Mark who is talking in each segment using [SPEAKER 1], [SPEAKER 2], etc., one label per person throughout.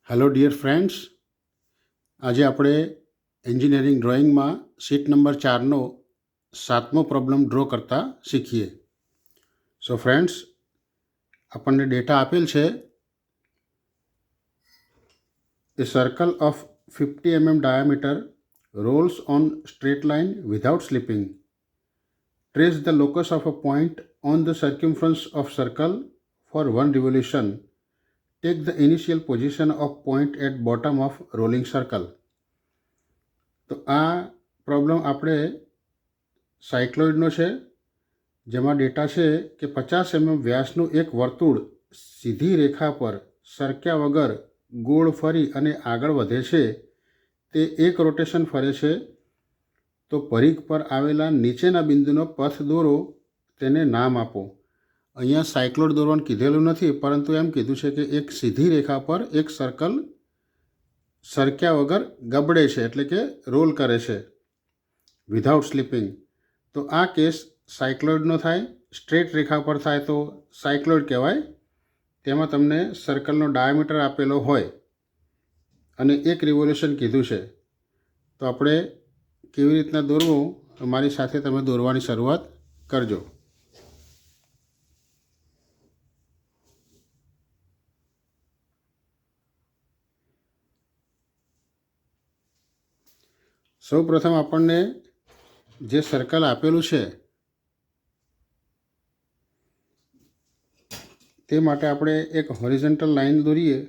[SPEAKER 1] Hello dear friends, આજે આપણે engineering ડ્રોઈંગમાં શીટ નંબર 4નો 7મો પ્રોબ્લેમ ડ્રો કરતા શીખીએ. સો ફ્રેન્ડ્સ, આપણને ડેટા આપેલ છે. એ circle of 50 mm diameter rolls on straight line without slipping. Trace the locus of a point on the circumference of circle for one revolution. Take the initial position of point at bottom of rolling circle. તો આ problem આપણે સાયક્લોઇડનો છે, જેમાં data છે કે 50 mm વ્યાસનું એક વર્તુળ સીધી રેખા પર સરક્યા વગર ગોળ ફરી અને આગળ વધે છે. તે એક રોટેશન ફરે છે. તો પરિઘ પર આવેલા નીચેના બિંદુનો પથ દોરો, તેને નામ આપો. અહીંયા સાયક્લોઇડ દોરવાનું કીધેલું નથી, પરંતુ એમ કીધું છે કે એક સીધી રેખા પર એક સર્કલ સરક્યા વગર ગબડે છે, એટલે કે રોલ કરે છે વિધાઉટ સ્લીપિંગ. તો આ કેસ સાયક્લોઇડનો થાય. સ્ટ્રેટ રેખા પર થાય તો સાયક્લોઇડ કહેવાય. તેમાં તમને સર્કલનો ડાયામીટર આપેલો હોય અને એક રિવોલ્યુશન કીધું છે. તો આપણે કેવી રીતના દોરવું, મારી સાથે તમે દોરવાની શરૂઆત કરજો. સૌ પ્રથમ આપણને જે સર્કલ આપેલું છે તે માટે આપણે એક હોરિઝોન્ટલ લાઈન દોરીએ.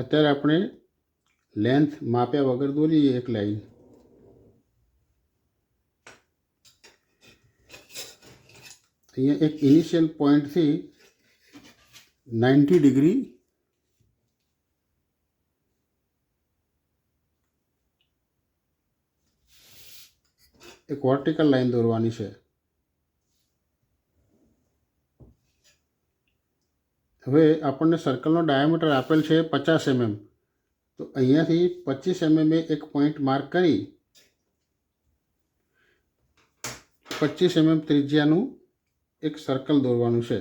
[SPEAKER 1] અત્યારે આપણે લેન્થ માપ્યા વગર દોરીએ એક લાઈન. અહીંયા એક ઇનિશિયલ પોઈન્ટથી 90 ડિગ્રી એક વર્ટિકલ લાઈન દોરવાની છે. હવે આપણને સર્કલનો ડાયામીટર આપેલ છે 50 mm. તો અહીંયાથી 25 mm એક પોઈન્ટ માર્ક કરી 25 mm ત્રિજ્યાનું એક સર્કલ દોરવાનું છે.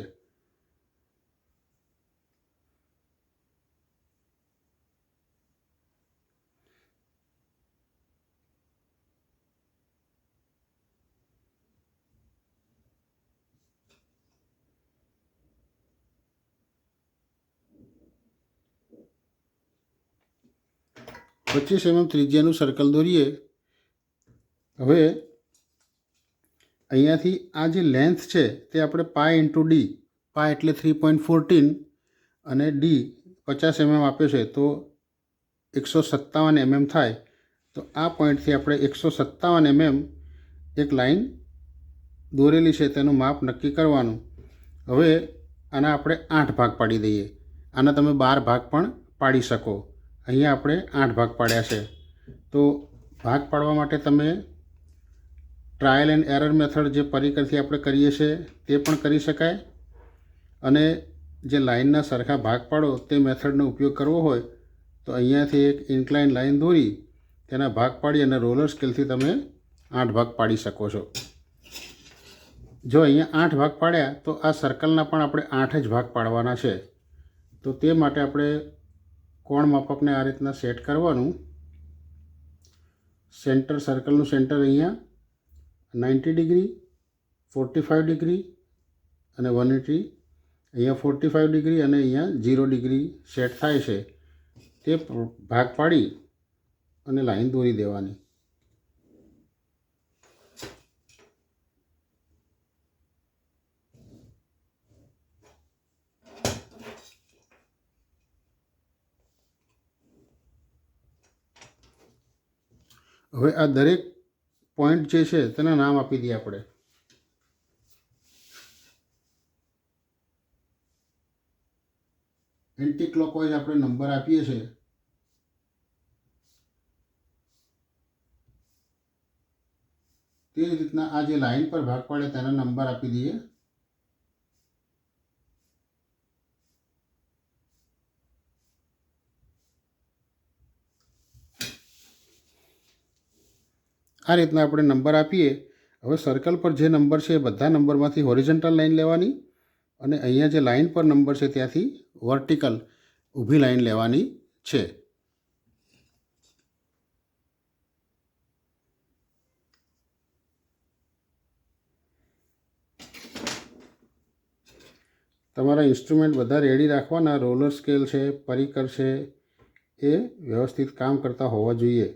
[SPEAKER 1] પચીસ mm ત્રિજ્યાનું સર્કલ દોરીએ. હવે અહીંયાથી આ જે લેન્થ છે તે આપણે પાઈ ઇન્ટુ ડી, પાઈ એટલે 3.14 અને ડી 50 mm આપ્યો છે, તો 157 mm થાય. તો આ પોઈન્ટથી આપણે 157 mm એક લાઈન દોરેલી છે તેનું માપ નક્કી કરવાનું. હવે આના આપણે 8 ભાગ પાડી દઈએ. આના તમે 12 ભાગ પણ પાડી શકો. અહીંયા આપણે 8 ભાગ પાડ્યા છે. તો ભાગ પાડવા માટે તમે ટ્રાયલ એન્ડ એરર મેથડ જે પરિકરથી આપણે કરીએ છીએ તે પણ કરી શકાય, અને જે લાઇનના સરખા ભાગ પાડો તે મેથડનો ઉપયોગ કરવો હોય તો અહીંયાથી એક ઇન્ક્લાઇન લાઇન દોરી તેના ભાગ પાડી અને રોલર સ્કેલથી તમે 8 ભાગ પાડી શકો છો. જો અહીંયા 8 ભાગ પાડ્યા તો આ સર્કલના પણ આપણે 8 જ ભાગ પાડવાના છે. તો તે માટે આપણે કોણ માપકને આ રીતના સેટ કરવાનું. સેન્ટર, સર્કલનું સેન્ટર અહીંયા 90 ડિગ્રી, 45 ડિગ્રી અને 180. અહીંયા 45 ડિગ્રી અને અહીંયા 0 ડિગ્રી સેટ થાય છે. તે ભાગ પાડી અને લાઈન દોરી દેવાની. હવે આ દરેક પોઈન્ટ જે છે તેના નામ આપી દઈએ આપણે. એન્ટી ક્લોકવાઇઝ આપણે નંબર આપીએ છીએ. તે જ રીતના આ જે લાઈન પર ભાગ પાડે તેના નંબર આપી દઈએ. આ રીતના આપણે નંબર આપીએ. હવે સર્કલ પર જે નંબર છે એ બધા નંબરમાંથી હોરિઝોન્ટલ લાઈન લેવાની અને અહીંયા જે લાઈન પર નંબર છે ત્યાંથી વર્ટિકલ ઊભી લાઈન લેવાની છે. તમારા ઇન્સ્ટ્રુમેન્ટ બધા રેડી રાખવાના. રોલર સ્કેલ છે, પરિકર છે, એ વ્યવસ્થિત કામ કરતા હોવા જોઈએ.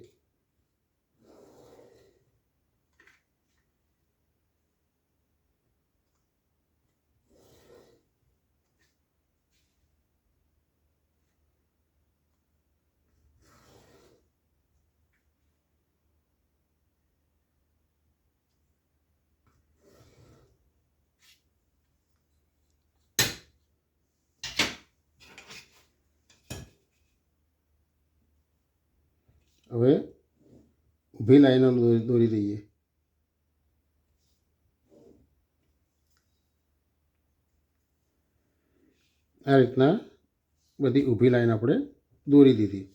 [SPEAKER 1] હવે ઊભી લાઈનો દોરી દઈએ. આ રીતના બધી ઊભી લાઈન આપણે દોરી દીધી.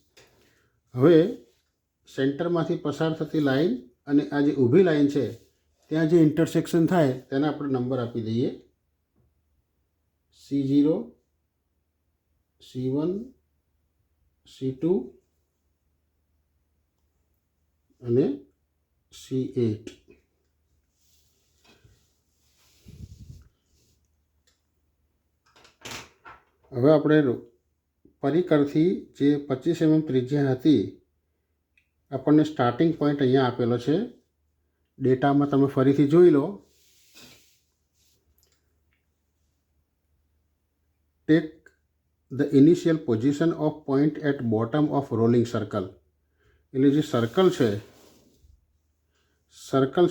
[SPEAKER 1] હવે સેન્ટરમાંથી પસાર થતી લાઈન અને આ જે ઊભી લાઈન છે ત્યાં જે ઇન્ટરસેક્શન થાય તેને આપણે નંબર આપી દઈએ. C0, C1, C2 અને C8. હવે આપણે પરિકરથી જે 25 mm ત્રિજ્યા હતી આપણને સ્ટાર્ટિંગ પોઈન્ટ અહીંયા આપેલો છે. ડેટામાં તમે ફરીથી જોઈ લો. Take the initial position of point at bottom of rolling circle. એટલે જે સર્કલ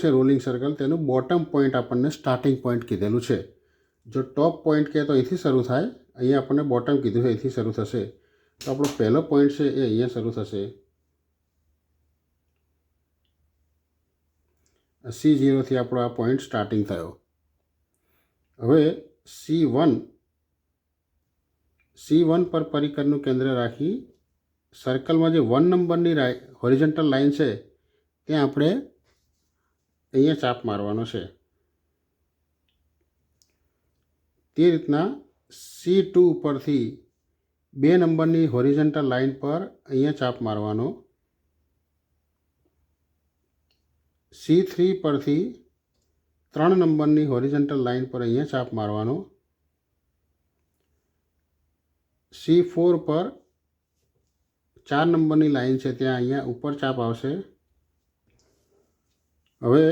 [SPEAKER 1] છે રોલિંગ સર્કલ, તેનું બોટમ પોઈન્ટ આપણને સ્ટાર્ટિંગ પોઈન્ટ કીધેલું છે. જો ટોપ પોઈન્ટ કહે તો અહીંથી શરૂ થાય, અહીંયા આપણને બોટમ કીધું છે અહીંથી શરૂ થશે. તો આપણો પહેલો પોઈન્ટ છે એ અહીંયા શરૂ થશે. C0થી આપણો આ પોઈન્ટ સ્ટાર્ટિંગ થયો. હવે C1 પર પરિકરનું કેન્દ્ર રાખી સર્કલમાં જે 1 નંબરની હોરિઝોન્ટલ લાઈન છે ત્યાં આપણે અહીંયા ચાપ મારવાનો છે. તે રીતના C2 પરથી 2 નંબરની હોરિઝોન્ટલ લાઈન પર અહીંયા ચાપ મારવાનો. C3 પરથી 3 નંબરની હોરિઝોન્ટલ લાઈન પર અહીંયા ચાપ મારવાનો. C4 પર 4 નંબરની લાઈન છે ત્યાં અહીંયા ઉપર ચાપ આવશે. હવે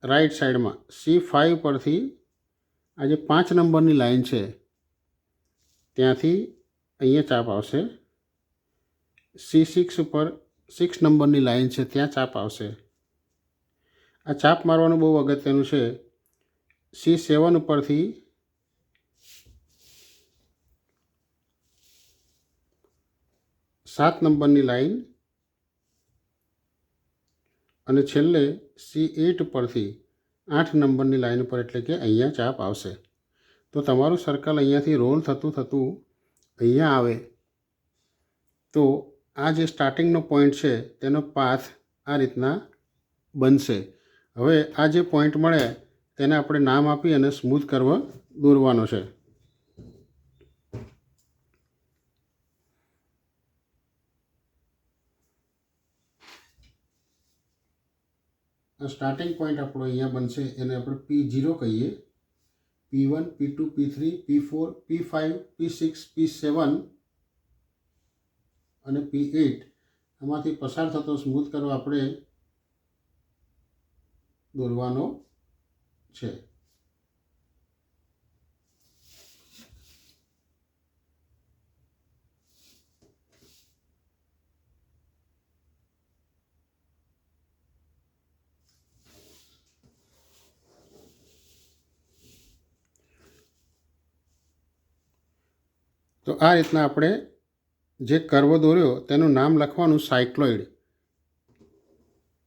[SPEAKER 1] રાઈટ સાઈડમાં C5 પરથી આ જે 5 નંબરની લાઈન છે ત્યાંથી અહીંયા ચાપ આવશે. C6 ઉપર 6 નંબરની લાઈન છે ત્યાં ચાપ આવશે. આ ચાપ મારવાનું બહુ અગત્યનું છે. C7 ઉપરથી 7 નંબરની લાઈન અને છેલ્લે C8 પરથી 8 નંબરની લાઈન ઉપર, એટલે કે અહીંયા ચાપ આવશે. તો તમારું સર્કલ અહીંયાથી રોલ થતું અહીંયા આવે તો આ જે સ્ટાર્ટિંગનો પોઈન્ટ છે તેનો પાથ આ રીતના બનશે. હવે આ જે પોઈન્ટ મળે તેને આપણે નામ આપી અને સ્મૂથ કર્વ દોરવાનો છે. આ સ્ટાર્ટિંગ પોઈન્ટ આપણો અહીંયા બનશે, એને આપણે P0 કહીએ. P1, P2, P3, P4, P5, P6, P7 અને P8 આમાંથી પસાર થતો સ્મૂથ કર્વ આપણે દોરવાનો છે. તો આ રીતના આપણે જે કર્વ દોર્યો તેનું નામ લખવાનું સાયક્લોઇડ.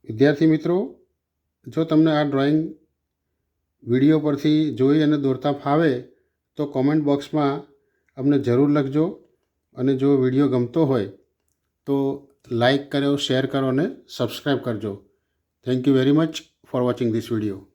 [SPEAKER 1] વિદ્યાર્થી મિત્રો, જો તમને આ ડ્રોઈંગ વિડીયો પરથી જોઈ અને દોરતા ફાવે તો કોમેન્ટ બોક્સમાં અમને જરૂર લખજો. અને જો વિડીયો ગમતો હોય તો લાઈક કરો, શેર કરો અને સબસ્ક્રાઈબ કરજો. Thank you very much for watching this video.